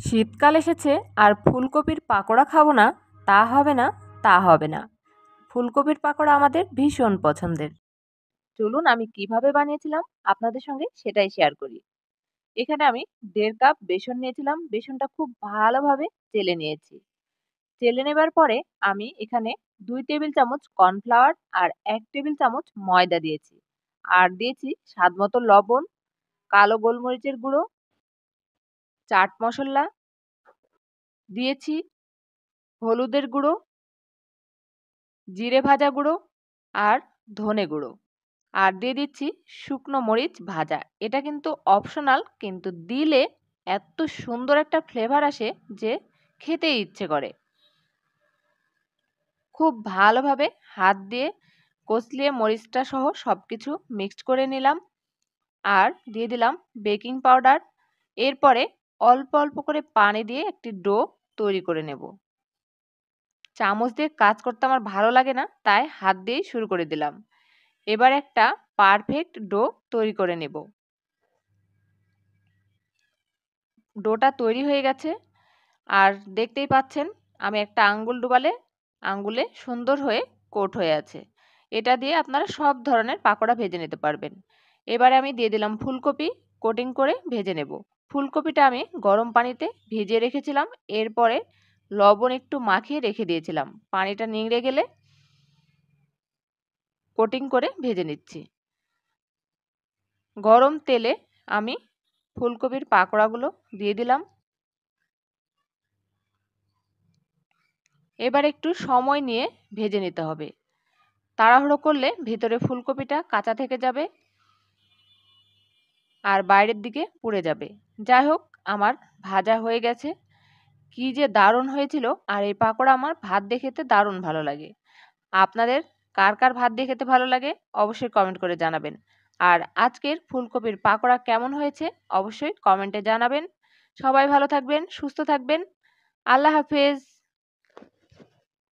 শীতকাল এসেছে আর ফুলকপির পাকোড়া খাবো না তা হবে না, তা হবে না। ফুলকপির পাকোড়া আমাদের ভীষণ পছন্দের। চলুন আমি কিভাবে বানিয়েছিলাম আপনাদের সঙ্গে সেটাই শেয়ার করি। এখানে আমি ১.৫ কাপ বেসন নিয়েছিলাম। বেসনটা খুব ভালোভাবে চেলে নিয়েছি। চেলে নেবার পরে আমি এখানে ২ টেবিল চামচ কর্নফ্লাওয়ার আর ১ টেবিল চামচ ময়দা দিয়েছি। আর দিয়েছি স্বাদমতো লবণ, কালো গোলমরিচের গুঁড়ো, চাট মসলা, দিয়েছি হলুদের গুঁড়ো, জিরে ভাজা গুঁড়ো আর ধনে গুঁড়ো। আর দিয়ে দিচ্ছি শুকনো মরিচ ভাজা। এটা কিন্তু অপশনাল, কিন্তু দিলে এত সুন্দর একটা ফ্লেভার আসে যে খেতেই ইচ্ছে করে। খুব ভালোভাবে হাত দিয়ে কষলিয়ে মরিচটা সহ সবকিছু মিক্সড করে নিলাম। আর দিয়ে দিলাম বেকিং পাউডার। এরপরে অল্প অল্প করে পানি দিয়ে একটি ডো তৈরি করে নেব। চামচ দিয়ে কাজ করতে আমার ভালো লাগে না, তাই হাত দিয়েই শুরু করে দিলাম। এবার একটা পারফেক্ট ডো তৈরি করে নেব। ডোটা তৈরি হয়ে গেছে আর দেখতেই পাচ্ছেন আমি একটা আঙ্গুল ডুবালে আঙ্গুলে সুন্দর হয়ে কোট হয়ে আছে। এটা দিয়ে আপনারা সব ধরনের পাকোড়া ভেজে নিতে পারবেন। এবারে আমি দিয়ে দিলাম ফুলকপি, কোটিং করে ভেজে নেব। ফুলকপিটা আমি গরম পানিতে ভিজিয়ে রেখেছিলাম। এরপরে লবণ একটু মাখিয়ে রেখে দিয়েছিলাম। পানিটা নিংড়ে গেলে কোটিং করে ভেজে নিচ্ছি। গরম তেলে আমি ফুলকপির পাকোড়াগুলো দিয়ে দিলাম। এবার একটু সময় নিয়ে ভেজে নিতে হবে। তাড়াহুড়ো করলে ভেতরে ফুলকপিটা কাঁচা থেকে যাবে আর বাইরের দিকে পুড়ে যাবে। যাই হোক, আমার ভাজা হয়ে গেছে। কি যে দারুণ হয়েছিল! আর এই পাকোড়া আমার ভাত দিয়ে খেতে দারুণ ভালো লাগে। আপনাদের কার কার ভাত দিয়ে খেতে ভালো লাগে অবশ্যই কমেন্ট করে জানাবেন। আর আজকের ফুলকপির পাকোড়া কেমন হয়েছে অবশ্যই কমেন্টে জানাবেন। সবাই ভালো থাকবেন, সুস্থ থাকবেন। আল্লাহ হাফেজ।